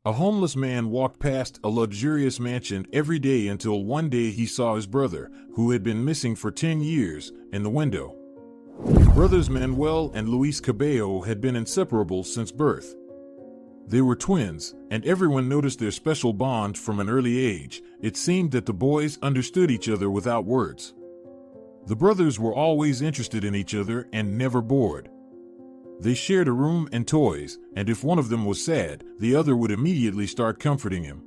A homeless man walked past a luxurious mansion every day until one day he saw his brother, who had been missing for 10 years, in the window. Brothers Manuel and Luis Cabello had been inseparable since birth. They were twins, and everyone noticed their special bond from an early age. It seemed that the boys understood each other without words. The brothers were always interested in each other and never bored. They shared a room and toys, and if one of them was sad, the other would immediately start comforting him.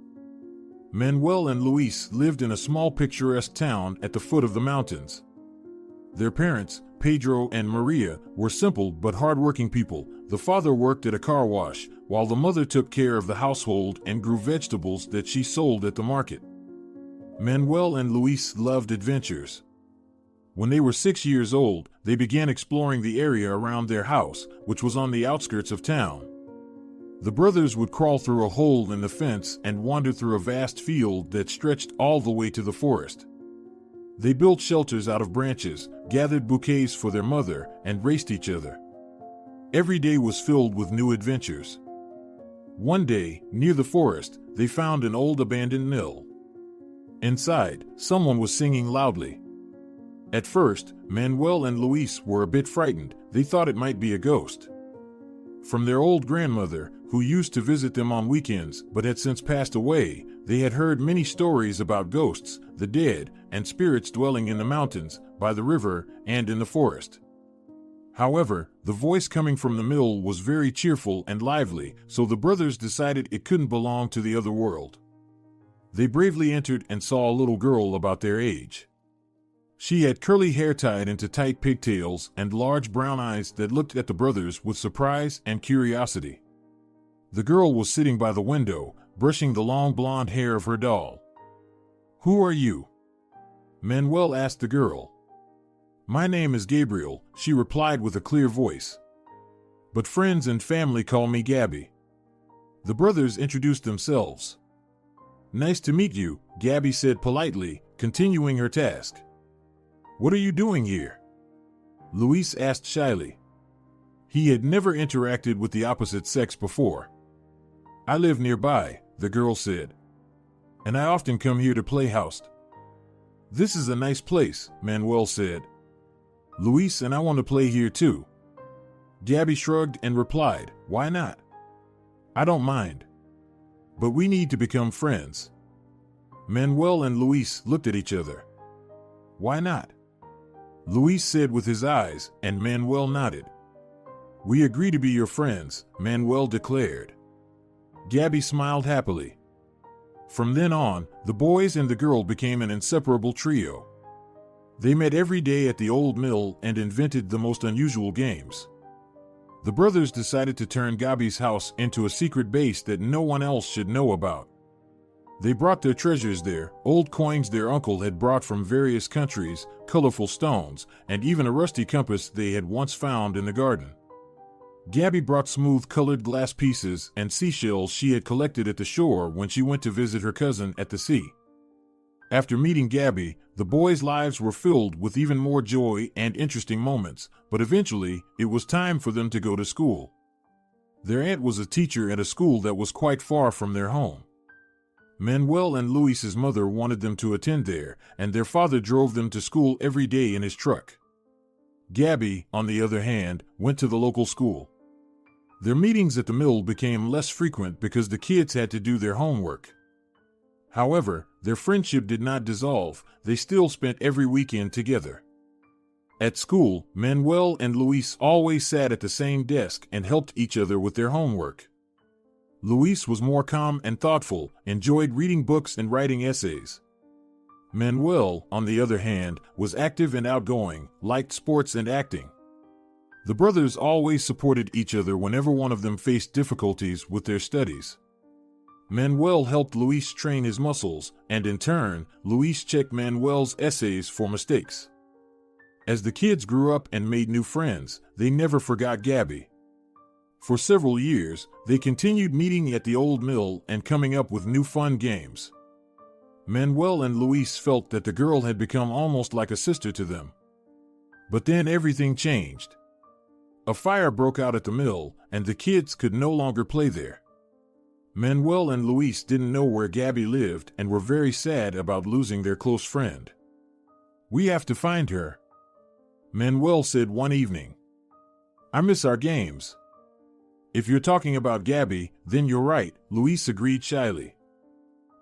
Manuel and Luis lived in a small picturesque town at the foot of the mountains. Their parents, Pedro and Maria, were simple but hardworking people. The father worked at a car wash, while the mother took care of the household and grew vegetables that she sold at the market. Manuel and Luis loved adventures. When they were 6 years old, they began exploring the area around their house, which was on the outskirts of town. The brothers would crawl through a hole in the fence and wander through a vast field that stretched all the way to the forest. They built shelters out of branches, gathered bouquets for their mother, and raced each other. Every day was filled with new adventures. One day, near the forest, they found an old abandoned mill. Inside, someone was singing loudly. At first, Manuel and Luis were a bit frightened. They thought it might be a ghost. From their old grandmother, who used to visit them on weekends but had since passed away, they had heard many stories about ghosts, the dead, and spirits dwelling in the mountains, by the river, and in the forest. However, the voice coming from the mill was very cheerful and lively, so the brothers decided it couldn't belong to the other world. They bravely entered and saw a little girl about their age. She had curly hair tied into tight pigtails and large brown eyes that looked at the brothers with surprise and curiosity. The girl was sitting by the window, brushing the long blonde hair of her doll. "Who are you?" Manuel asked the girl. "My name is Gabriel," she replied with a clear voice. "But friends and family call me Gabby." The brothers introduced themselves. "Nice to meet you," Gabby said politely, continuing her task. "What are you doing here?" Luis asked shyly. He had never interacted with the opposite sex before. "I live nearby," the girl said. "And I often come here to play house." "This is a nice place," Manuel said. "Luis and I want to play here too." Gabby shrugged and replied, "Why not? I don't mind. But we need to become friends." Manuel and Luis looked at each other. "Why not?" Luis said with his eyes, and Manuel nodded. "We agree to be your friends," Manuel declared. Gabby smiled happily. From then on, the boys and the girl became an inseparable trio. They met every day at the old mill and invented the most unusual games. The brothers decided to turn Gabby's house into a secret base that no one else should know about. They brought their treasures there, old coins their uncle had brought from various countries, colorful stones, and even a rusty compass they had once found in the garden. Gabby brought smooth-colored glass pieces and seashells she had collected at the shore when she went to visit her cousin at the sea. After meeting Gabby, the boys' lives were filled with even more joy and interesting moments, but eventually, it was time for them to go to school. Their aunt was a teacher at a school that was quite far from their home. Manuel and Luis's mother wanted them to attend there, and their father drove them to school every day in his truck. Gabby, on the other hand, went to the local school. Their meetings at the mill became less frequent because the kids had to do their homework. However, their friendship did not dissolve. They still spent every weekend together. At school, Manuel and Luis always sat at the same desk and helped each other with their homework. Luis was more calm and thoughtful, enjoyed reading books and writing essays. Manuel, on the other hand, was active and outgoing, liked sports and acting. The brothers always supported each other whenever one of them faced difficulties with their studies. Manuel helped Luis train his muscles, and in turn, Luis checked Manuel's essays for mistakes. As the kids grew up and made new friends, they never forgot Gabby. For several years, they continued meeting at the old mill and coming up with new fun games. Manuel and Luis felt that the girl had become almost like a sister to them. But then everything changed. A fire broke out at the mill, and the kids could no longer play there. Manuel and Luis didn't know where Gabby lived and were very sad about losing their close friend. "We have to find her," Manuel said one evening. "I miss our games." "If you're talking about Gabby, then you're right," Luis agreed shyly.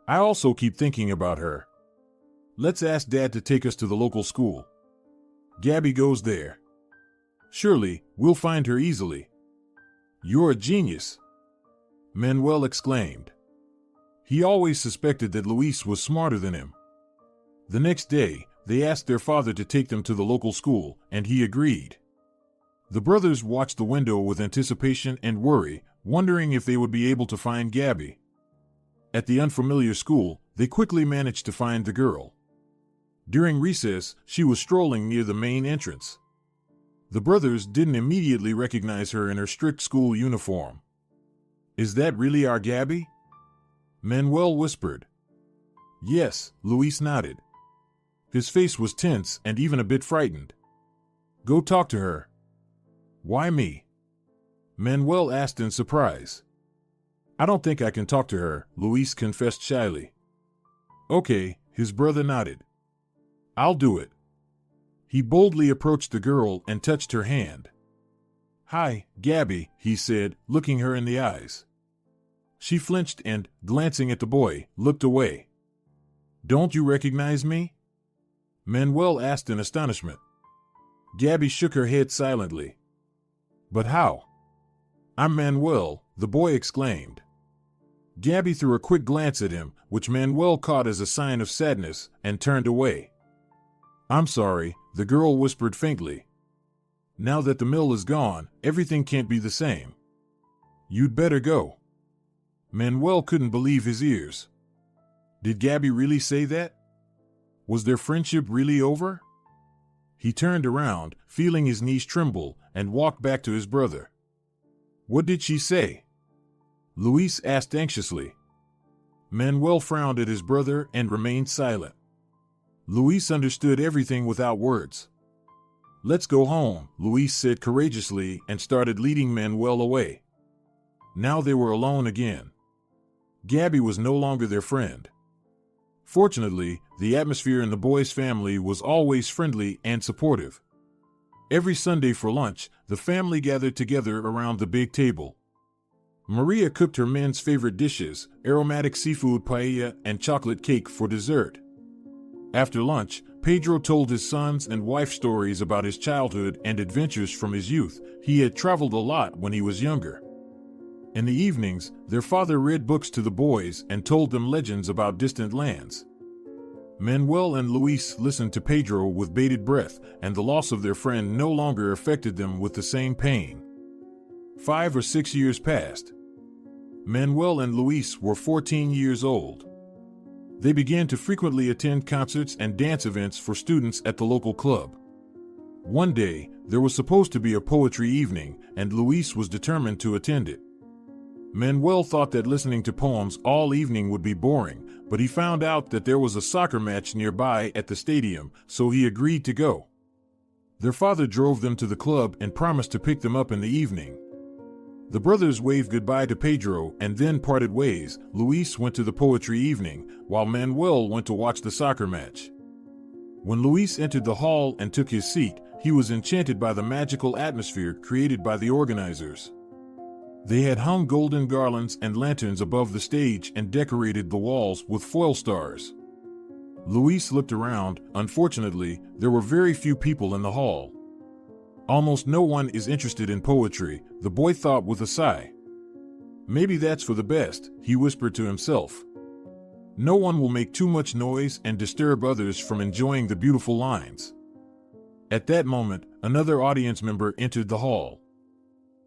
"I also keep thinking about her. Let's ask Dad to take us to the local school. Gabby goes there. Surely, we'll find her easily." "You're a genius," Manuel exclaimed. He always suspected that Luis was smarter than him. The next day, they asked their father to take them to the local school, and he agreed. The brothers watched the window with anticipation and worry, wondering if they would be able to find Gabby. At the unfamiliar school, they quickly managed to find the girl. During recess, she was strolling near the main entrance. The brothers didn't immediately recognize her in her strict school uniform. "Is that really our Gabby?" Manuel whispered. "Yes," Luis nodded. His face was tense and even a bit frightened. "Go talk to her." "Why me?" Manuel asked in surprise. "I don't think I can talk to her," Luis confessed shyly. "Okay," his brother nodded. "I'll do it." He boldly approached the girl and touched her hand. "Hi, Gabby," he said, looking her in the eyes. She flinched and, glancing at the boy, looked away. "Don't you recognize me?" Manuel asked in astonishment. Gabby shook her head silently. "But how?" "I'm Manuel," the boy exclaimed. Gabby threw a quick glance at him, which Manuel caught as a sign of sadness, and turned away. "I'm sorry," the girl whispered faintly. "Now that the mill is gone, everything can't be the same. You'd better go." Manuel couldn't believe his ears. Did Gabby really say that? Was their friendship really over? He turned around, feeling his knees tremble, and walked back to his brother. "What did she say?" Luis asked anxiously. Manuel frowned at his brother and remained silent. Luis understood everything without words. "Let's go home," Luis said courageously and started leading Manuel away. Now they were alone again. Gabby was no longer their friend. Fortunately, the atmosphere in the boys' family was always friendly and supportive. Every Sunday for lunch, the family gathered together around the big table. Maria cooked her men's favorite dishes, aromatic seafood paella and chocolate cake for dessert. After lunch, Pedro told his sons and wife stories about his childhood and adventures from his youth. He had traveled a lot when he was younger. In the evenings, their father read books to the boys and told them legends about distant lands. Manuel and Luis listened to Pedro with bated breath, and the loss of their friend no longer affected them with the same pain. 5 or 6 years passed. Manuel and Luis were 14 years old. They began to frequently attend concerts and dance events for students at the local club. One day, there was supposed to be a poetry evening, and Luis was determined to attend it. Manuel thought that listening to poems all evening would be boring, but he found out that there was a soccer match nearby at the stadium, so he agreed to go. Their father drove them to the club and promised to pick them up in the evening. The brothers waved goodbye to Pedro and then parted ways. Luis went to the poetry evening, while Manuel went to watch the soccer match. When Luis entered the hall and took his seat, he was enchanted by the magical atmosphere created by the organizers. They had hung golden garlands and lanterns above the stage and decorated the walls with foil stars. Luis looked around. Unfortunately, there were very few people in the hall. Almost no one is interested in poetry, the boy thought with a sigh. Maybe that's for the best, he whispered to himself. No one will make too much noise and disturb others from enjoying the beautiful lines. At that moment, another audience member entered the hall.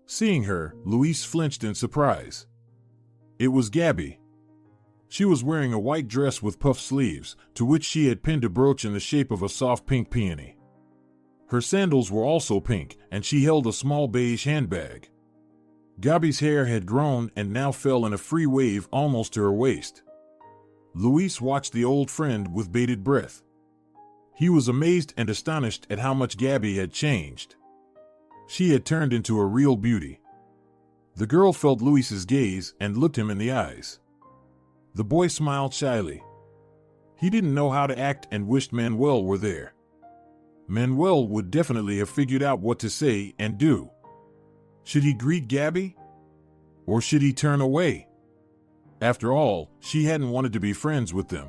Seeing her, Luis flinched in surprise. It was Gabby. She was wearing a white dress with puffed sleeves, to which she had pinned a brooch in the shape of a soft pink peony. Her sandals were also pink, and she held a small beige handbag. Gabby's hair had grown and now fell in a free wave almost to her waist. Luis watched the old friend with bated breath. He was amazed and astonished at how much Gabby had changed. She had turned into a real beauty. The girl felt Luis's gaze and looked him in the eyes. The boy smiled shyly. He didn't know how to act and wished Manuel were there. Manuel would definitely have figured out what to say and do. Should he greet Gabby? Or should he turn away? After all, she hadn't wanted to be friends with them.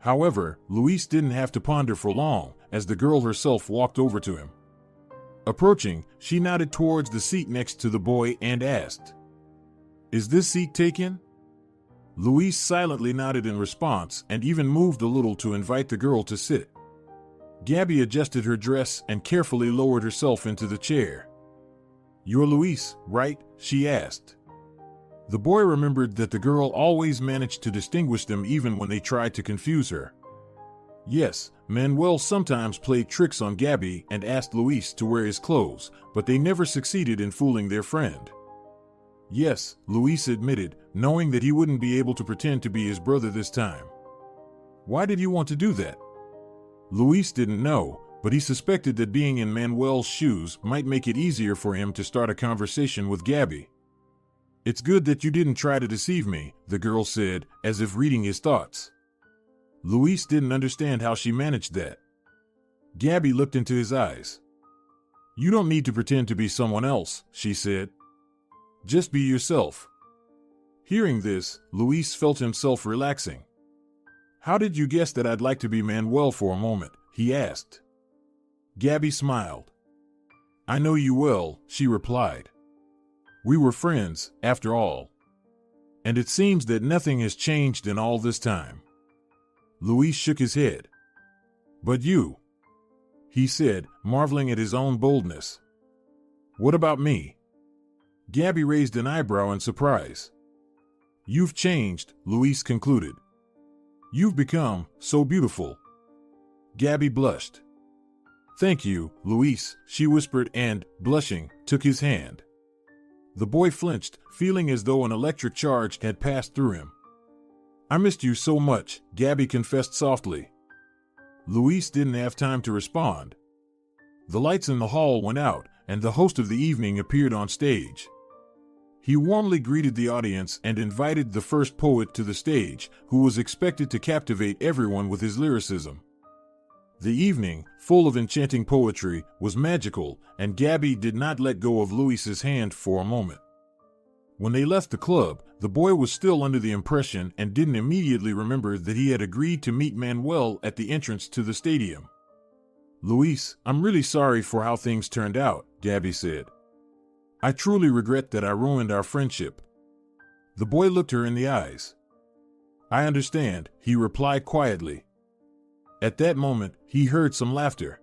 However, Luis didn't have to ponder for long, as the girl herself walked over to him. Approaching, she nodded towards the seat next to the boy and asked, "Is this seat taken?" Luis silently nodded in response and even moved a little to invite the girl to sit. Gabby adjusted her dress and carefully lowered herself into the chair. "You're Luis, right?" she asked. The boy remembered that the girl always managed to distinguish them even when they tried to confuse her. Yes, Manuel sometimes played tricks on Gabby and asked Luis to wear his clothes, but they never succeeded in fooling their friend. Yes, Luis admitted, knowing that he wouldn't be able to pretend to be his brother this time. Why did he want to do that? Luis didn't know, but he suspected that being in Manuel's shoes might make it easier for him to start a conversation with Gabby. "It's good that you didn't try to deceive me," the girl said, as if reading his thoughts. Luis didn't understand how she managed that. Gabby looked into his eyes. "You don't need to pretend to be someone else," she said. "Just be yourself." Hearing this, Luis felt himself relaxing. "How did you guess that I'd like to be Manuel for a moment?" he asked. Gabby smiled. "I know you well," she replied. "We were friends, after all. And it seems that nothing has changed in all this time." Luis shook his head. "But you," he said, marveling at his own boldness. "What about me?" Gabby raised an eyebrow in surprise. "You've changed," Luis concluded. "You've become so beautiful." Gabby blushed. "Thank you, Luis," she whispered and, blushing, took his hand. The boy flinched, feeling as though an electric charge had passed through him. "I missed you so much," Gabby confessed softly. Luis didn't have time to respond. The lights in the hall went out, and the host of the evening appeared on stage. He warmly greeted the audience and invited the first poet to the stage, who was expected to captivate everyone with his lyricism. The evening, full of enchanting poetry, was magical, and Gabby did not let go of Luis's hand for a moment. When they left the club, the boy was still under the impression and didn't immediately remember that he had agreed to meet Manuel at the entrance to the stadium. "Luis, I'm really sorry for how things turned out," Gabby said. "I truly regret that I ruined our friendship." The boy looked her in the eyes. "I understand," he replied quietly. At that moment, he heard some laughter.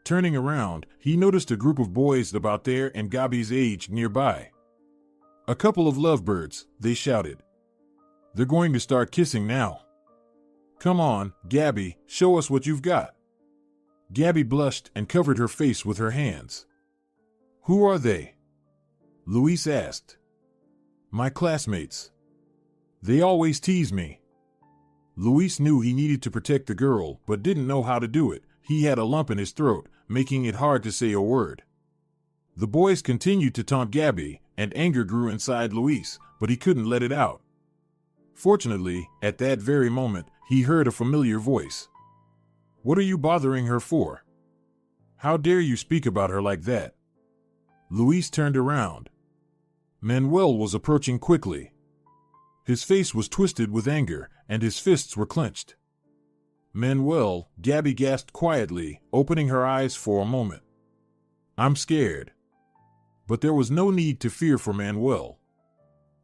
Turning around, he noticed a group of boys about their and Gabby's age nearby. "A couple of lovebirds," they shouted. "They're going to start kissing now. Come on, Gabby, show us what you've got." Gabby blushed and covered her face with her hands. "Who are they?" Luis asked. "My classmates. They always tease me." Luis knew he needed to protect the girl, but didn't know how to do it. He had a lump in his throat, making it hard to say a word. The boys continued to taunt Gabby, and anger grew inside Luis, but he couldn't let it out. Fortunately, at that very moment, he heard a familiar voice. "What are you bothering her for? How dare you speak about her like that?" Luis turned around. Manuel was approaching quickly. His face was twisted with anger, and his fists were clenched. "Manuel," Gabby gasped quietly, opening her eyes for a moment. "I'm scared." But there was no need to fear for Manuel.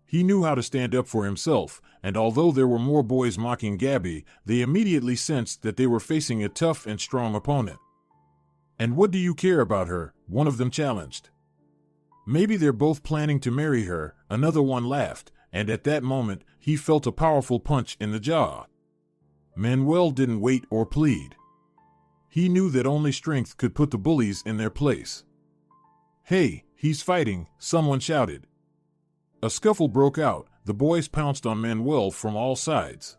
He knew how to stand up for himself, and although there were more boys mocking Gabby, they immediately sensed that they were facing a tough and strong opponent. "And what do you care about her?" one of them challenged. "Maybe they're both planning to marry her," another one laughed, and at that moment, he felt a powerful punch in the jaw. Manuel didn't wait or plead. He knew that only strength could put the bullies in their place. "Hey, he's fighting," someone shouted. A scuffle broke out. The boys pounced on Manuel from all sides.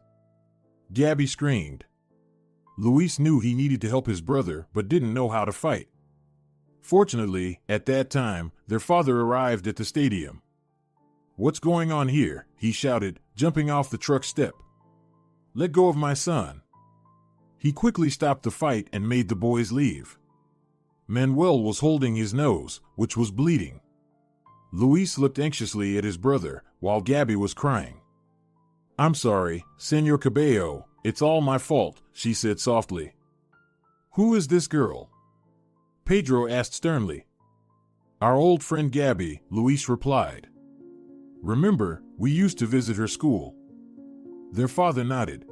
Gabby screamed. Luis knew he needed to help his brother, but didn't know how to fight. Fortunately, at that time, their father arrived at the stadium. "What's going on here?" he shouted, jumping off the truck step. "Let go of my son." He quickly stopped the fight and made the boys leave. Manuel was holding his nose, which was bleeding. Luis looked anxiously at his brother, while Gabby was crying. "I'm sorry, Senor Cabello, it's all my fault," she said softly. "Who is this girl?" Pedro asked sternly. "Our old friend Gabby," Luis replied. "Remember, we used to visit her school." Their father nodded.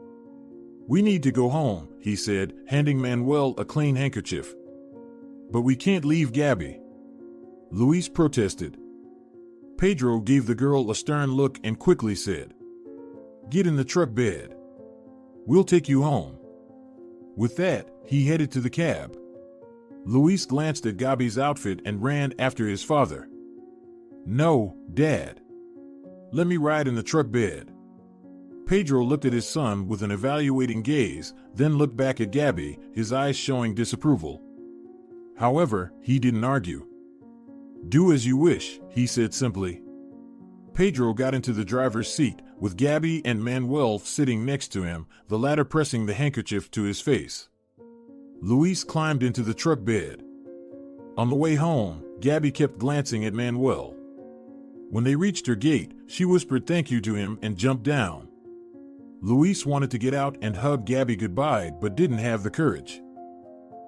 "We need to go home," he said, handing Manuel a clean handkerchief. "But we can't leave Gabby," Luis protested. Pedro gave the girl a stern look and quickly said, "Get in the truck bed. We'll take you home." With that, he headed to the cab. Luis glanced at Gabby's outfit and ran after his father. "No, Dad. Let me ride in the truck bed." Pedro looked at his son with an evaluating gaze, then looked back at Gabby, his eyes showing disapproval. However, he didn't argue. "Do as you wish," he said simply. Pedro got into the driver's seat, with Gabby and Manuel sitting next to him, the latter pressing the handkerchief to his face. Luis climbed into the truck bed. On the way home, Gabby kept glancing at Manuel. When they reached her gate, she whispered thank you to him and jumped down. Luis wanted to get out and hug Gabby goodbye but didn't have the courage.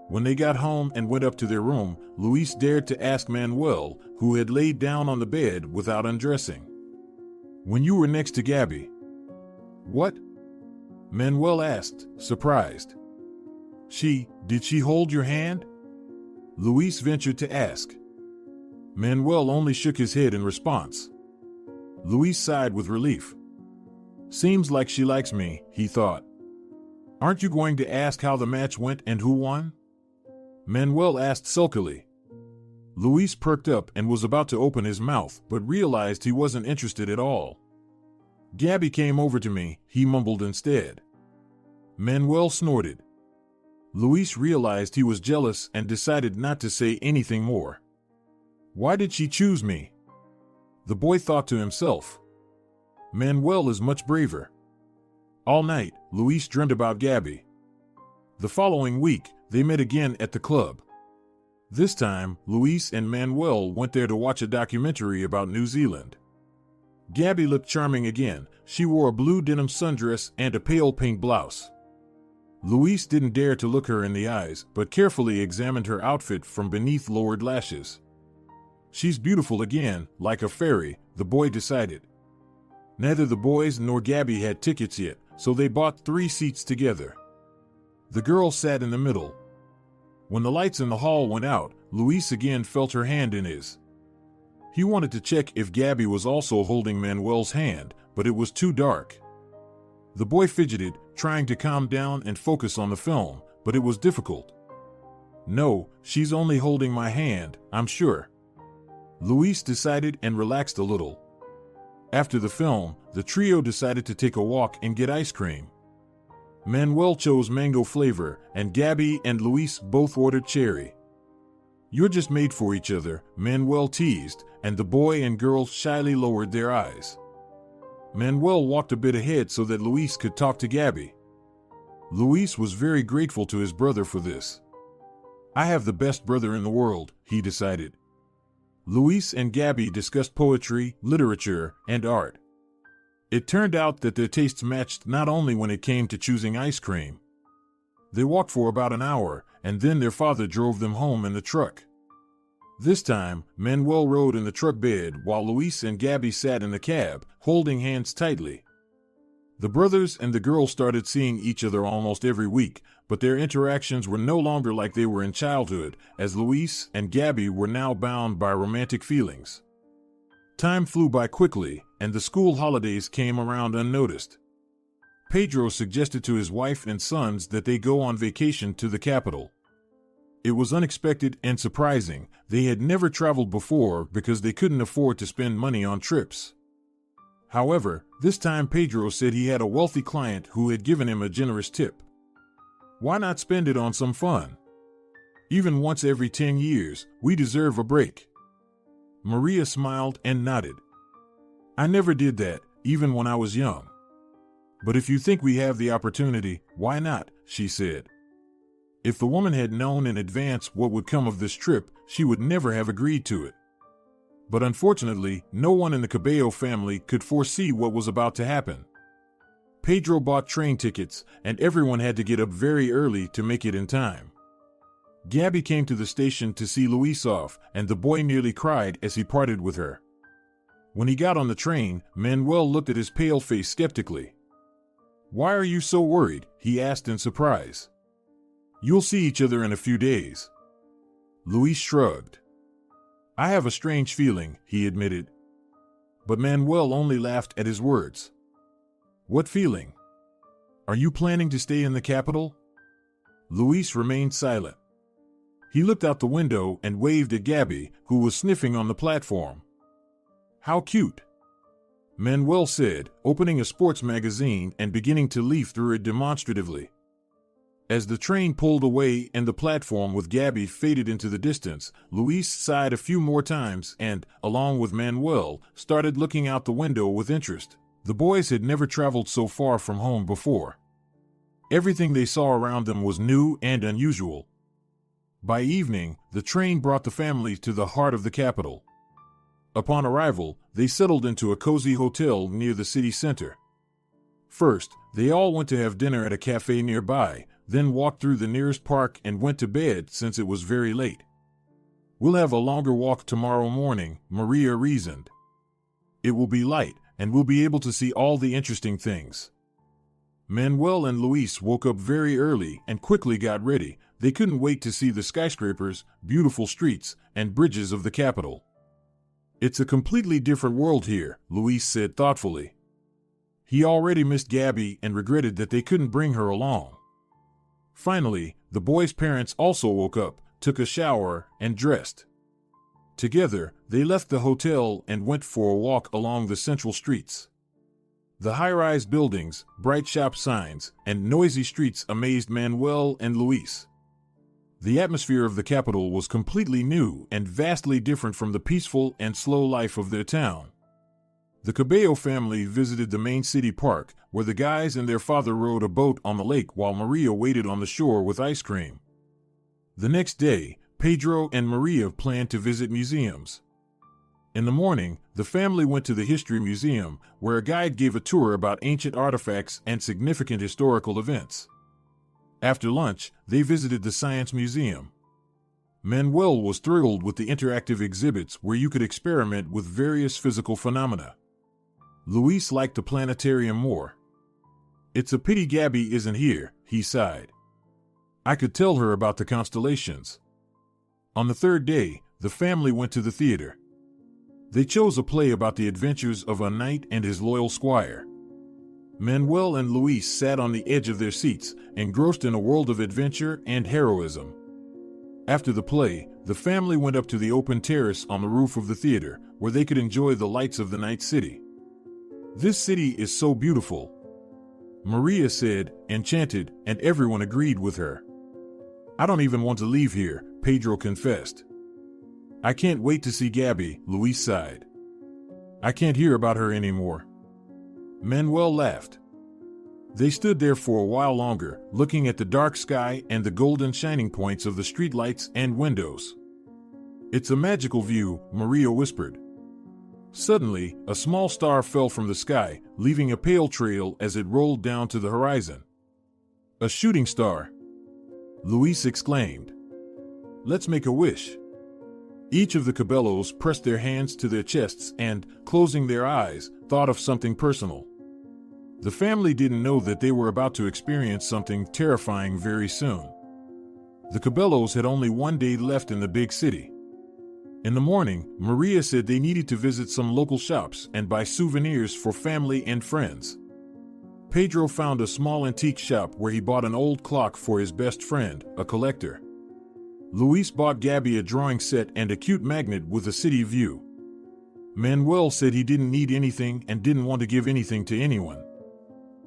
When they got home and went up to their room, Luis dared to ask Manuel, who had laid down on the bed without undressing. "When you were next to Gabby." "What?" Manuel asked, surprised. Did she hold your hand?" Luis ventured to ask. Manuel only shook his head in response. Luis sighed with relief. "Seems like she likes me," he thought. "Aren't you going to ask how the match went and who won?" Manuel asked sulkily. Luis perked up and was about to open his mouth, but realized he wasn't interested at all. "Gabby came over to me," he mumbled instead. Manuel snorted. Luis realized he was jealous and decided not to say anything more. "Why did she choose me?" the boy thought to himself. "Manuel is much braver." All night, Luis dreamed about Gabby. The following week, they met again at the club. This time, Luis and Manuel went there to watch a documentary about New Zealand. Gabby looked charming again. She wore a blue denim sundress and a pale pink blouse. Luis didn't dare to look her in the eyes, but carefully examined her outfit from beneath lowered lashes. "She's beautiful again, like a fairy," the boy decided. Neither the boys nor Gabby had tickets yet, so they bought 3 seats together. The girl sat in the middle. When the lights in the hall went out, Luis again felt her hand in his. He wanted to check if Gabby was also holding Manuel's hand, but it was too dark. The boy fidgeted, trying to calm down and focus on the film, but it was difficult. "No, she's only holding my hand, I'm sure," Luis decided and relaxed a little. After the film, the trio decided to take a walk and get ice cream. Manuel chose mango flavor, and Gabby and Luis both ordered cherry. "You're just made for each other," Manuel teased, and the boy and girl shyly lowered their eyes. Manuel walked a bit ahead so that Luis could talk to Gabby. Luis was very grateful to his brother for this. "I have the best brother in the world," he decided. Luis and Gabby discussed poetry, literature, and art. It turned out that their tastes matched not only when it came to choosing ice cream. They walked for about an hour, and then their father drove them home in the truck. This time, Manuel rode in the truck bed while Luis and Gabby sat in the cab, holding hands tightly. The brothers and the girl started seeing each other almost every week, but their interactions were no longer like they were in childhood, as Luis and Gabby were now bound by romantic feelings. Time flew by quickly, and the school holidays came around unnoticed. Pedro suggested to his wife and sons that they go on vacation to the capital. It was unexpected and surprising. They had never traveled before because they couldn't afford to spend money on trips. However, this time Pedro said he had a wealthy client who had given him a generous tip. Why not spend it on some fun? Even once every 10 years, we deserve a break. Maria smiled and nodded. I never did that, even when I was young. But if you think we have the opportunity, why not? She said. If the woman had known in advance what would come of this trip, she would never have agreed to it. But unfortunately, no one in the Cabello family could foresee what was about to happen. Pedro bought train tickets, and everyone had to get up very early to make it in time. Gabby came to the station to see Luis off, and the boy nearly cried as he parted with her. When he got on the train, Manuel looked at his pale face skeptically. Why are you so worried? He asked in surprise. You'll see each other in a few days. Luis shrugged. I have a strange feeling, he admitted. But Manuel only laughed at his words. What feeling? Are you planning to stay in the capital? Luis remained silent. He looked out the window and waved at Gabby, who was sniffing on the platform. How cute, Manuel said, opening a sports magazine and beginning to leaf through it demonstratively. As the train pulled away and the platform with Gabby faded into the distance, Luis sighed a few more times and, along with Manuel, started looking out the window with interest. The boys had never traveled so far from home before. Everything they saw around them was new and unusual. By evening, the train brought the family to the heart of the capital. Upon arrival, they settled into a cozy hotel near the city center. First, they all went to have dinner at a cafe nearby, then walked through the nearest park and went to bed since it was very late. We'll have a longer walk tomorrow morning, Maria reasoned. It will be light, and we'll be able to see all the interesting things. Manuel and Luis woke up very early and quickly got ready. They couldn't wait to see the skyscrapers, beautiful streets, and bridges of the capital. It's a completely different world here, Luis said thoughtfully. He already missed Gabby and regretted that they couldn't bring her along. Finally, the boys' parents also woke up, took a shower, and dressed. Together, they left the hotel and went for a walk along the central streets. The high-rise buildings, bright shop signs, and noisy streets amazed Manuel and Luis. The atmosphere of the capital was completely new and vastly different from the peaceful and slow life of their town. The Cabello family visited the main city park, where the guys and their father rowed a boat on the lake while Maria waited on the shore with ice cream. The next day, Pedro and Maria planned to visit museums. In the morning, the family went to the History Museum, where a guide gave a tour about ancient artifacts and significant historical events. After lunch, they visited the Science Museum. Manuel was thrilled with the interactive exhibits where you could experiment with various physical phenomena. Luis liked the planetarium more. It's a pity Gabby isn't here, he sighed. I could tell her about the constellations. On the third day, the family went to the theater. They chose a play about the adventures of a knight and his loyal squire. Manuel and Luis sat on the edge of their seats, engrossed in a world of adventure and heroism. After the play, the family went up to the open terrace on the roof of the theater, where they could enjoy the lights of the night city. This city is so beautiful, Maria said, enchanted, and everyone agreed with her. I don't even want to leave here, Pedro confessed. I can't wait to see Gabby, Luis sighed. I can't hear about her anymore. Manuel laughed. They stood there for a while longer, looking at the dark sky and the golden shining points of the streetlights and windows. It's a magical view, Maria whispered. Suddenly, a small star fell from the sky, leaving a pale trail as it rolled down to the horizon. A shooting star, Luis exclaimed. Let's make a wish. Each of the Cabellos pressed their hands to their chests and, closing their eyes, thought of something personal. The family didn't know that they were about to experience something terrifying very soon. The Cabellos had only one day left in the big city. In the morning, Maria said they needed to visit some local shops and buy souvenirs for family and friends. Pedro found a small antique shop where he bought an old clock for his best friend, a collector. Luis bought Gabby a drawing set and a cute magnet with a city view. Manuel said he didn't need anything and didn't want to give anything to anyone.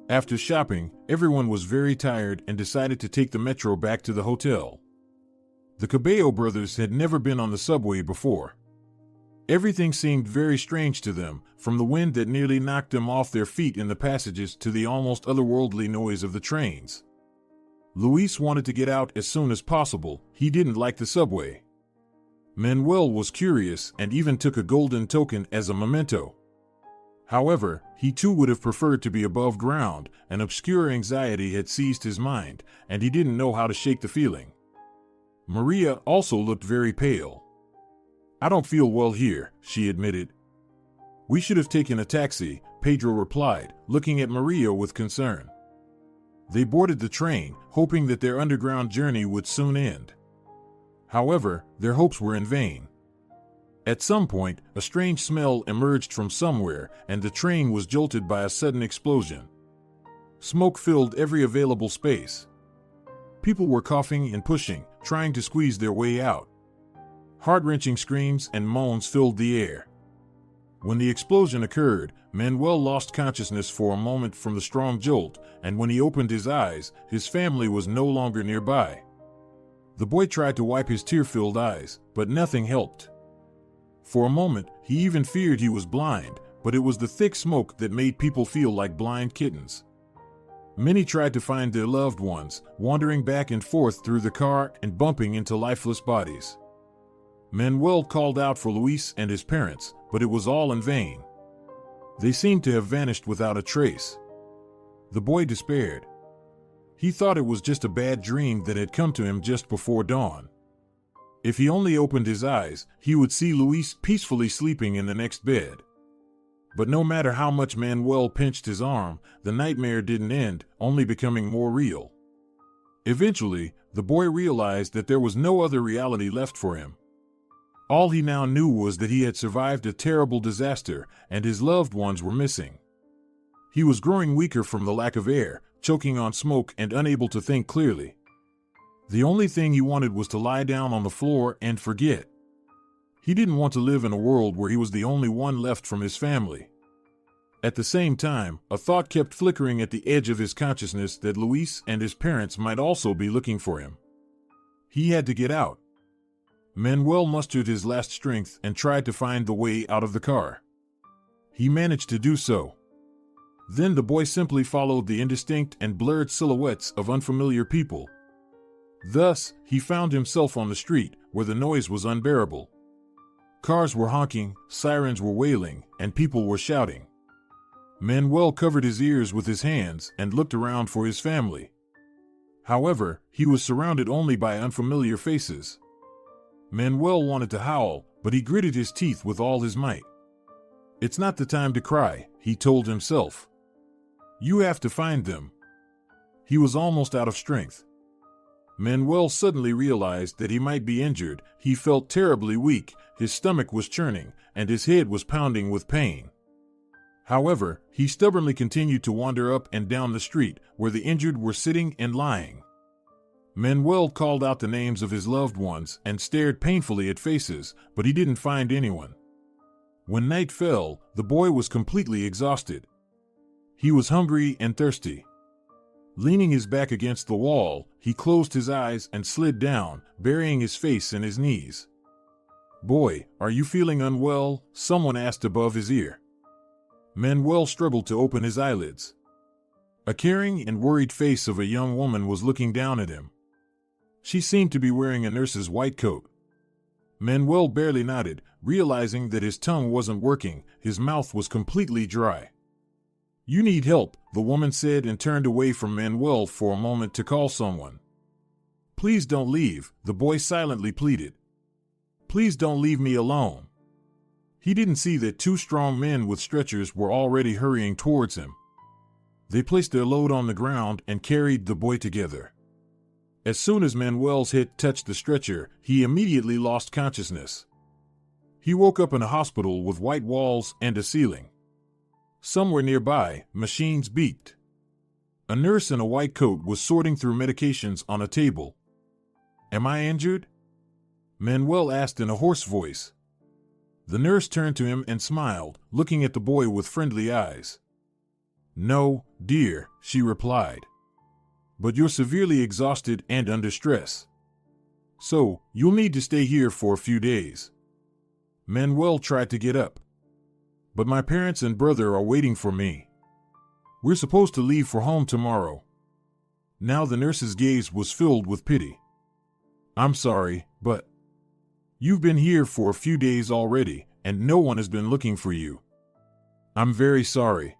After shopping, everyone was very tired and decided to take the metro back to the hotel. The Cabello brothers had never been on the subway before. Everything seemed very strange to them, from the wind that nearly knocked them off their feet in the passages to the almost otherworldly noise of the trains. Luis wanted to get out as soon as possible. He didn't like the subway. Manuel was curious and even took a golden token as a memento. However, he too would have preferred to be above ground. An obscure anxiety had seized his mind, and he didn't know how to shake the feeling. Maria also looked very pale. "I don't feel well here," she admitted. "We should have taken a taxi," Pedro replied, looking at Maria with concern. They boarded the train, hoping that their underground journey would soon end. However, their hopes were in vain. At some point, a strange smell emerged from somewhere, and the train was jolted by a sudden explosion. Smoke filled every available space. People were coughing and pushing, trying to squeeze their way out. Heart-wrenching screams and moans filled the air. When the explosion occurred, Manuel lost consciousness for a moment from the strong jolt, and when he opened his eyes, his family was no longer nearby. The boy tried to wipe his tear-filled eyes, but nothing helped. For a moment, he even feared he was blind, but it was the thick smoke that made people feel like blind kittens. Many tried to find their loved ones, wandering back and forth through the car and bumping into lifeless bodies. Manuel called out for Luis and his parents, but it was all in vain. They seemed to have vanished without a trace. The boy despaired. He thought it was just a bad dream that had come to him just before dawn. If he only opened his eyes, he would see Luis peacefully sleeping in the next bed. But no matter how much Manuel pinched his arm, the nightmare didn't end, only becoming more real. Eventually, the boy realized that there was no other reality left for him. All he now knew was that he had survived a terrible disaster, and his loved ones were missing. He was growing weaker from the lack of air, choking on smoke and unable to think clearly. The only thing he wanted was to lie down on the floor and forget. He didn't want to live in a world where he was the only one left from his family. At the same time, a thought kept flickering at the edge of his consciousness that Luis and his parents might also be looking for him. He had to get out. Manuel mustered his last strength and tried to find the way out of the car. He managed to do so. Then the boy simply followed the indistinct and blurred silhouettes of unfamiliar people. Thus, he found himself on the street, where the noise was unbearable. Cars were honking, sirens were wailing, and people were shouting. Manuel covered his ears with his hands and looked around for his family. However, he was surrounded only by unfamiliar faces. Manuel wanted to howl, but he gritted his teeth with all his might. "It's not the time to cry," he told himself. "You have to find them." He was almost out of strength. Manuel suddenly realized that he might be injured. He felt terribly weak, his stomach was churning, and his head was pounding with pain. However, he stubbornly continued to wander up and down the street, where the injured were sitting and lying. Manuel called out the names of his loved ones and stared painfully at faces, but he didn't find anyone. When night fell, the boy was completely exhausted. He was hungry and thirsty. Leaning his back against the wall, he closed his eyes and slid down, burying his face in his knees. "Boy, are you feeling unwell?" someone asked above his ear. Manuel struggled to open his eyelids. A caring and worried face of a young woman was looking down at him. She seemed to be wearing a nurse's white coat. Manuel barely nodded, realizing that his tongue wasn't working, his mouth was completely dry. "You need help," the woman said and turned away from Manuel for a moment to call someone. "Please don't leave," the boy silently pleaded. "Please don't leave me alone." He didn't see that two strong men with stretchers were already hurrying towards him. They placed their load on the ground and carried the boy together. As soon as Manuel's head touched the stretcher, he immediately lost consciousness. He woke up in a hospital with white walls and a ceiling. Somewhere nearby, machines beeped. A nurse in a white coat was sorting through medications on a table. "Am I injured?" Manuel asked in a hoarse voice. The nurse turned to him and smiled, looking at the boy with friendly eyes. "No, dear," she replied. "But you're severely exhausted and under stress. So, you'll need to stay here for a few days. Manuel tried to get up. But my parents and brother are waiting for me. We're supposed to leave for home tomorrow. Now the nurse's gaze was filled with pity. I'm sorry, but you've been here for a few days already, and no one has been looking for you. I'm very sorry.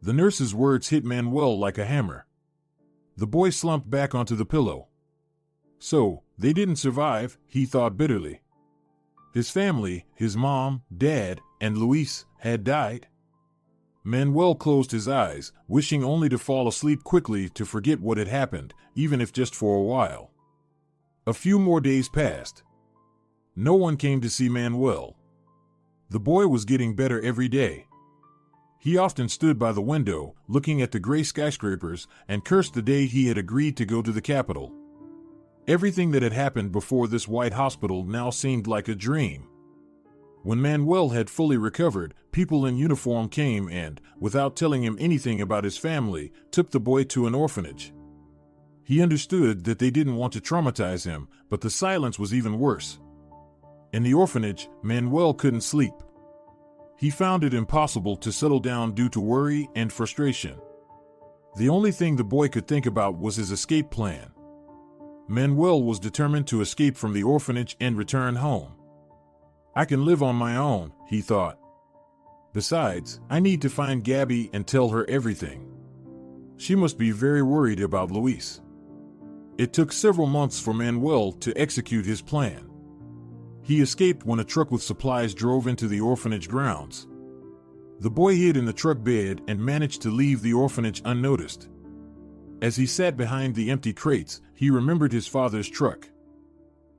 The nurse's words hit Manuel like a hammer. The boy slumped back onto the pillow. So, they didn't survive, he thought bitterly. His family, his mom, dad, and Luis, had died. Manuel closed his eyes, wishing only to fall asleep quickly to forget what had happened, even if just for a while. A few more days passed. No one came to see Manuel. The boy was getting better every day. He often stood by the window, looking at the gray skyscrapers, and cursed the day he had agreed to go to the capital. Everything that had happened before this white hospital now seemed like a dream. When Manuel had fully recovered, people in uniform came and, without telling him anything about his family, took the boy to an orphanage. He understood that they didn't want to traumatize him, but the silence was even worse. In the orphanage, Manuel couldn't sleep. He found it impossible to settle down due to worry and frustration. The only thing the boy could think about was his escape plan. Manuel was determined to escape from the orphanage and return home. I can live on my own, he thought. Besides, I need to find Gabby and tell her everything. She must be very worried about Luis. It took several months for Manuel to execute his plan. He escaped when a truck with supplies drove into the orphanage grounds. The boy hid in the truck bed and managed to leave the orphanage unnoticed. As he sat behind the empty crates, he remembered his father's truck.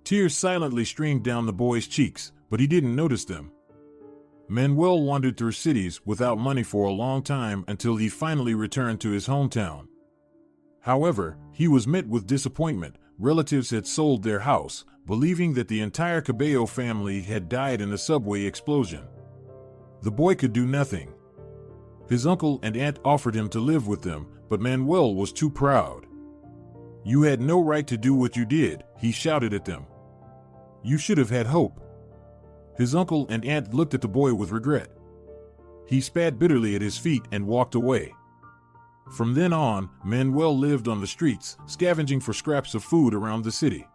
Tears silently streamed down the boy's cheeks, but he didn't notice them. Manuel wandered through cities without money for a long time until he finally returned to his hometown. However, he was met with disappointment. Relatives had sold their house, believing that the entire Cabello family had died in a subway explosion. The boy could do nothing. His uncle and aunt offered him to live with them, but Manuel was too proud. You had no right to do what you did, he shouted at them. You should have had hope. His uncle and aunt looked at the boy with regret. He spat bitterly at his feet and walked away. From then on, Manuel lived on the streets, scavenging for scraps of food around the city.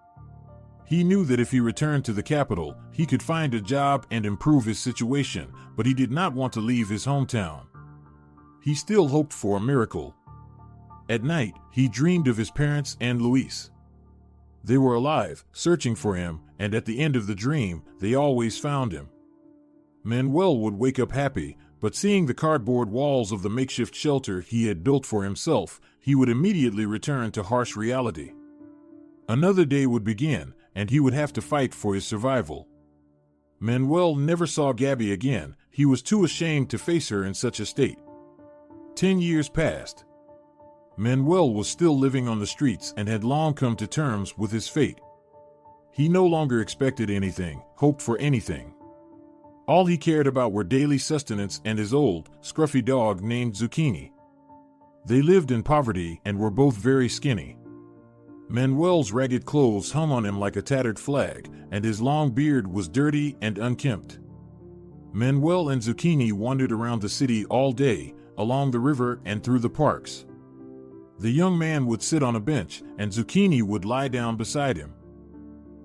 He knew that if he returned to the capital, he could find a job and improve his situation, but he did not want to leave his hometown. He still hoped for a miracle. At night, he dreamed of his parents and Luis. They were alive, searching for him, and at the end of the dream, they always found him. Manuel would wake up happy, but seeing the cardboard walls of the makeshift shelter he had built for himself, he would immediately return to harsh reality. Another day would begin, and he would have to fight for his survival. Manuel never saw Gabby again. He was too ashamed to face her in such a state. 10 years passed. Manuel was still living on the streets and had long come to terms with his fate. He no longer expected anything, hoped for anything. All he cared about were daily sustenance and his old, scruffy dog named Zucchini. They lived in poverty and were both very skinny. Manuel's ragged clothes hung on him like a tattered flag, and his long beard was dirty and unkempt. Manuel and Zucchini wandered around the city all day, along the river and through the parks. The young man would sit on a bench, and Zucchini would lie down beside him.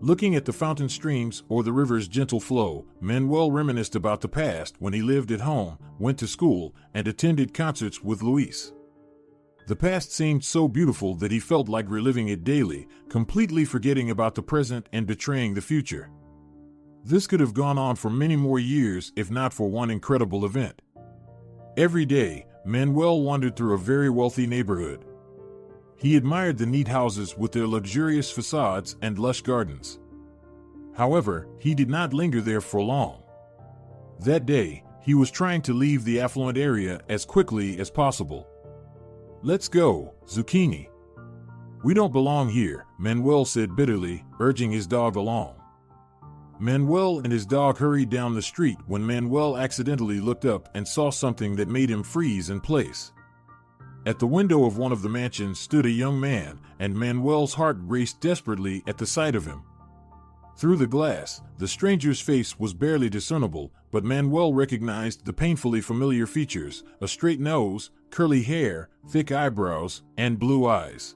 Looking at the fountain streams or the river's gentle flow, Manuel reminisced about the past when he lived at home, went to school, and attended concerts with Luis. The past seemed so beautiful that he felt like reliving it daily, completely forgetting about the present and betraying the future. This could have gone on for many more years if not for one incredible event. Every day, Manuel wandered through a very wealthy neighborhood. He admired the neat houses with their luxurious facades and lush gardens. However, he did not linger there for long. That day, he was trying to leave the affluent area as quickly as possible. Let's go, Zucchini. We don't belong here, Manuel said bitterly, urging his dog along. Manuel and his dog hurried down the street when Manuel accidentally looked up and saw something that made him freeze in place. At the window of one of the mansions stood a young man, and Manuel's heart raced desperately at the sight of him. Through the glass, the stranger's face was barely discernible, but Manuel recognized the painfully familiar features: a straight nose, curly hair, thick eyebrows, and blue eyes.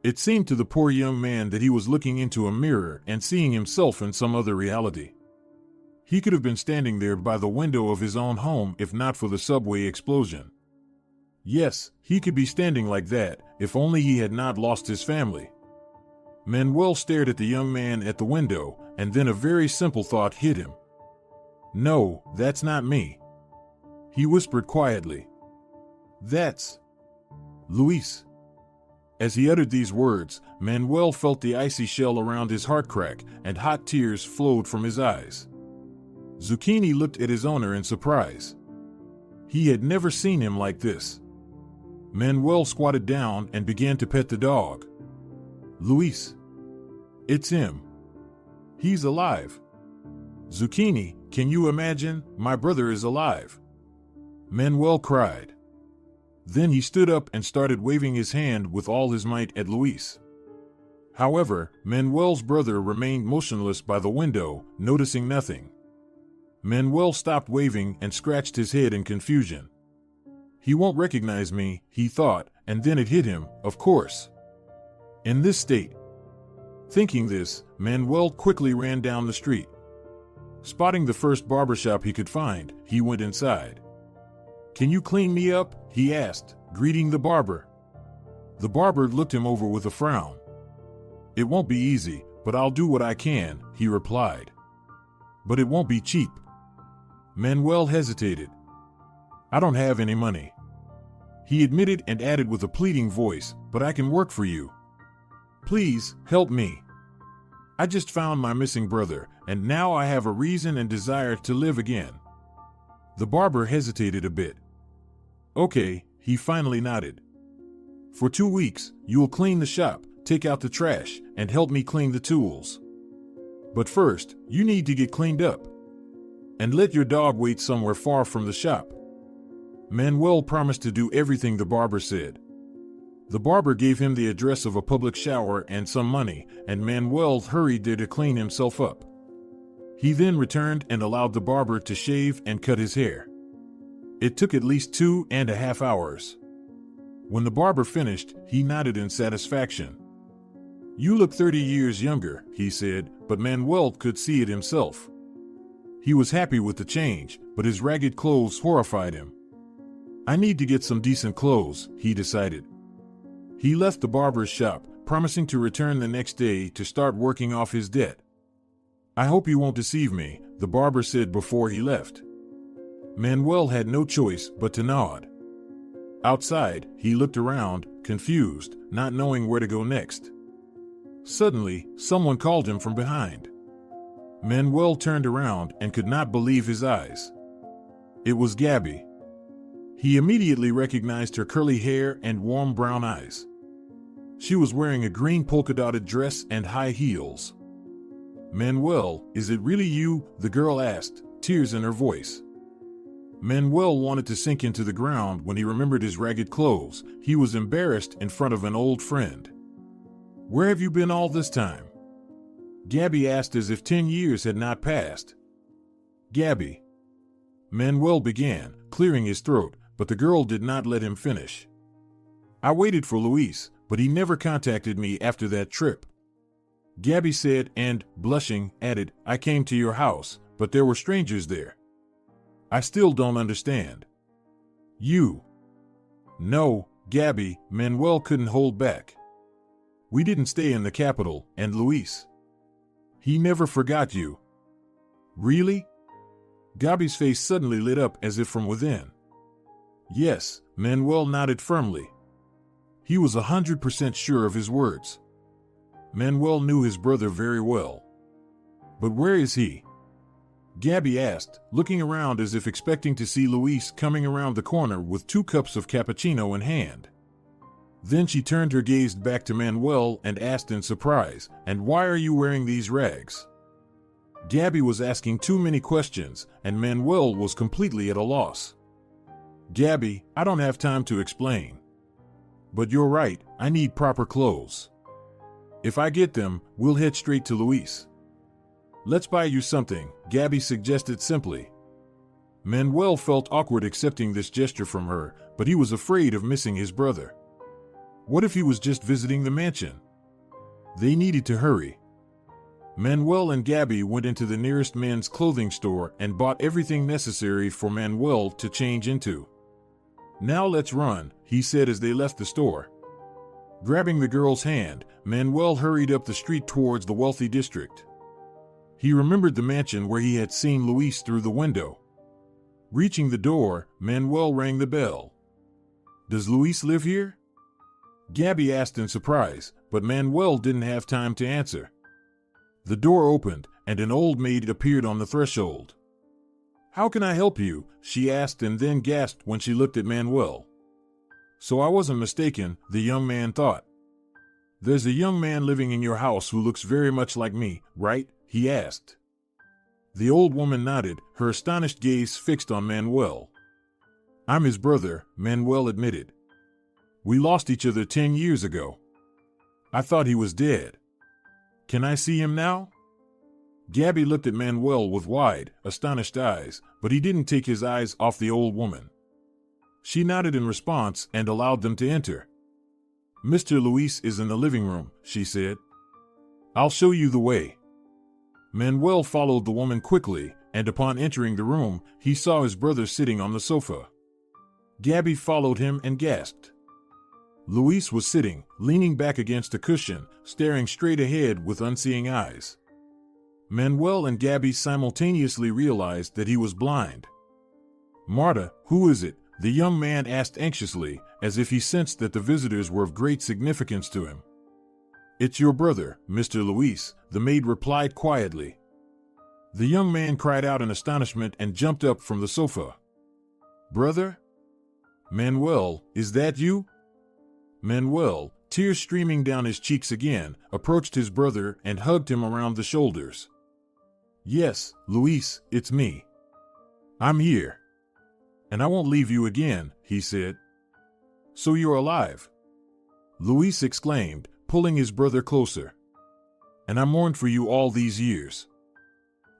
It seemed to the poor young man that he was looking into a mirror and seeing himself in some other reality. He could have been standing there by the window of his own home if not for the subway explosion. Yes, he could be standing like that if only he had not lost his family. Manuel stared at the young man at the window, and then a very simple thought hit him. "No, that's not me," he whispered quietly. "That's Luis." As he uttered these words, Manuel felt the icy shell around his heart crack, and hot tears flowed from his eyes. Zucchini looked at his owner in surprise. He had never seen him like this. Manuel squatted down and began to pet the dog. "Luis. It's him. He's alive. Zucchini, can you imagine? My brother is alive," Manuel cried. Then he stood up and started waving his hand with all his might at Luis. However, Manuel's brother remained motionless by the window, noticing nothing. Manuel stopped waving and scratched his head in confusion. "He won't recognize me," he thought, and then it hit him, of course. In this state. Thinking this, Manuel quickly ran down the street. Spotting the first barbershop he could find, he went inside. "Can you clean me up?" he asked, greeting the barber. The barber looked him over with a frown. "It won't be easy, but I'll do what I can," he replied. "But it won't be cheap." Manuel hesitated. "I don't have any money," he admitted, and added with a pleading voice, "but I can work for you. Please, help me. I just found my missing brother, and now I have a reason and desire to live again." The barber hesitated a bit. "Okay," he finally nodded. "For 2 weeks, you'll clean the shop, take out the trash, and help me clean the tools. But first, you need to get cleaned up. And let your dog wait somewhere far from the shop." Manuel promised to do everything the barber said. The barber gave him the address of a public shower and some money, and Manuel hurried there to clean himself up. He then returned and allowed the barber to shave and cut his hair. It took at least 2.5 hours. When the barber finished, he nodded in satisfaction. "You look 30 years younger," he said, but Manuel could see it himself. He was happy with the change, but his ragged clothes horrified him. "I need to get some decent clothes," he decided. He left the barber's shop, promising to return the next day to start working off his debt. "I hope you won't deceive me," the barber said before he left. Manuel had no choice but to nod. Outside, he looked around, confused, not knowing where to go next. Suddenly, someone called him from behind. Manuel turned around and could not believe his eyes. It was Gabby. He immediately recognized her curly hair and warm brown eyes. She was wearing a green polka-dotted dress and high heels. "Manuel, is it really you?" the girl asked, tears in her voice. Manuel wanted to sink into the ground when he remembered his ragged clothes. He was embarrassed in front of an old friend. "Where have you been all this time?" Gabby asked, as if 10 years had not passed. "Gabby," Manuel began, clearing his throat, but the girl did not let him finish. "I waited for Luis, but he never contacted me after that trip," Gabby said, and, blushing, added, "I came to your house, but there were strangers there. I still don't understand." "You?" "No, Gabby," Manuel couldn't hold back. "We didn't stay in the capital, and Luis, he never forgot you." "Really?" Gabby's face suddenly lit up as if from within. "Yes," Manuel nodded firmly. He was 100% sure of his words. Manuel knew his brother very well. "But where is he?" Gabby asked, looking around as if expecting to see Luis coming around the corner with 2 cups of cappuccino in hand. Then she turned her gaze back to Manuel and asked in surprise, "And why are you wearing these rags?" Gabby was asking too many questions, and Manuel was completely at a loss. "Gabby, I don't have time to explain. But you're right, I need proper clothes. If I get them, we'll head straight to Luis. Let's buy you something, Gabby suggested simply. Manuel felt awkward accepting this gesture from her, but he was afraid of missing his brother. What if he was just visiting the mansion? They needed to hurry. Manuel and Gabby went into the nearest men's clothing store and bought everything necessary for Manuel to change into. Now let's run, he said as they left the store. Grabbing the girl's hand, Manuel hurried up the street towards the wealthy district. He remembered the mansion where he had seen Luis through the window. Reaching the door, Manuel rang the bell. Does Luis live here? Gabby asked in surprise, but Manuel didn't have time to answer. The door opened, and an old maid appeared on the threshold. How can I help you? She asked and then gasped when she looked at Manuel. So I wasn't mistaken, the young man thought. There's a young man living in your house who looks very much like me, right? He asked. The old woman nodded, her astonished gaze fixed on Manuel. I'm his brother, Manuel admitted. We lost each other 10 years ago. I thought he was dead. Can I see him now? Gabby looked at Manuel with wide, astonished eyes, but he didn't take his eyes off the old woman. She nodded in response and allowed them to enter. Mr. Luis is in the living room, she said. I'll show you the way. Manuel followed the woman quickly, and upon entering the room, he saw his brother sitting on the sofa. Gabby followed him and gasped. Luis was sitting, leaning back against a cushion, staring straight ahead with unseeing eyes. Manuel and Gabby simultaneously realized that he was blind. Marta, who is it? The young man asked anxiously, as if he sensed that the visitors were of great significance to him. It's your brother, Mr. Luis, the maid replied quietly. The young man cried out in astonishment and jumped up from the sofa. Brother? Manuel, is that you? Manuel, tears streaming down his cheeks again, approached his brother and hugged him around the shoulders. Yes, Luis, it's me. I'm here. And I won't leave you again, he said. So you're alive? Luis exclaimed, pulling his brother closer. And I mourned for you all these years.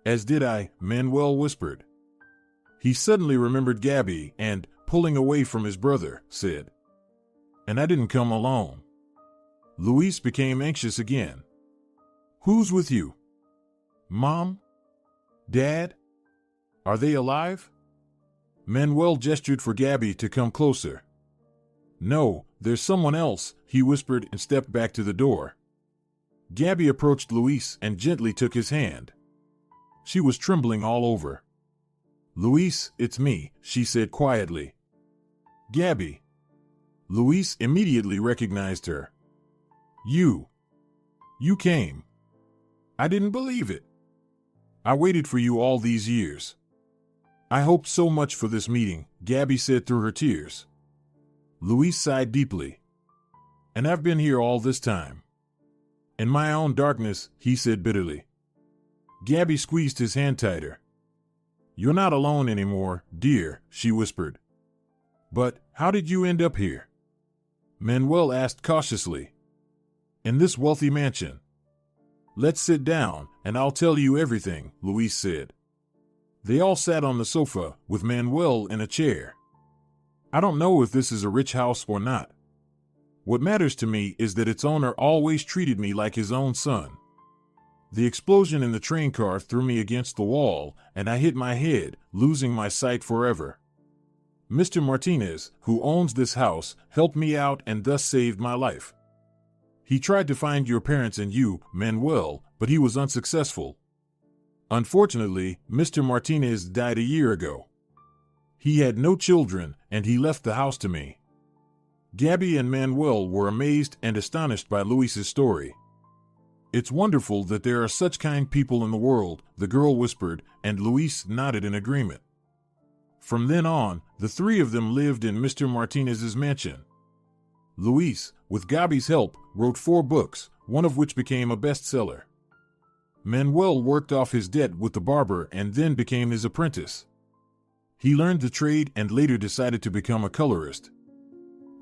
As did I, Manuel whispered. He suddenly remembered Gabby and, pulling away from his brother, said, And I didn't come alone. Luis became anxious again. Who's with you? Mom? Dad? Are they alive? Manuel gestured for Gabby to come closer. No, there's someone else, he whispered and stepped back to the door. Gabby approached Luis and gently took his hand. She was trembling all over. Luis, it's me, she said quietly. Gabby. Luis immediately recognized her. You came. I didn't believe it. I waited for you all these years. I hoped so much for this meeting, Gabby said through her tears. Luis sighed deeply. And I've been here all this time. In my own darkness, he said bitterly. Gabby squeezed his hand tighter. You're not alone anymore, dear, she whispered. But how did you end up here? Manuel asked cautiously. In this wealthy mansion. Let's sit down, and I'll tell you everything, Luis said. They all sat on the sofa, with Manuel in a chair. I don't know if this is a rich house or not. What matters to me is that its owner always treated me like his own son. The explosion in the train car threw me against the wall, and I hit my head, losing my sight forever. Mr. Martinez, who owns this house, helped me out and thus saved my life. He tried to find your parents and you, Manuel, but he was unsuccessful. Unfortunately, Mr. Martinez died a year ago. He had no children, and he left the house to me. Gabby and Manuel were amazed and astonished by Luis's story. It's wonderful that there are such kind people in the world, the girl whispered, and Luis nodded in agreement. From then on, the three of them lived in Mr. Martinez's mansion. Luis, with Gabby's help, wrote 4 books, one of which became a bestseller. Manuel worked off his debt with the barber and then became his apprentice. He learned the trade and later decided to become a colorist.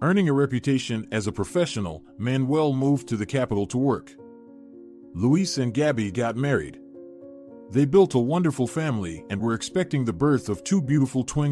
Earning a reputation as a professional, Manuel moved to the capital to work. Luis and Gabby got married. They built a wonderful family and were expecting the birth of two beautiful twin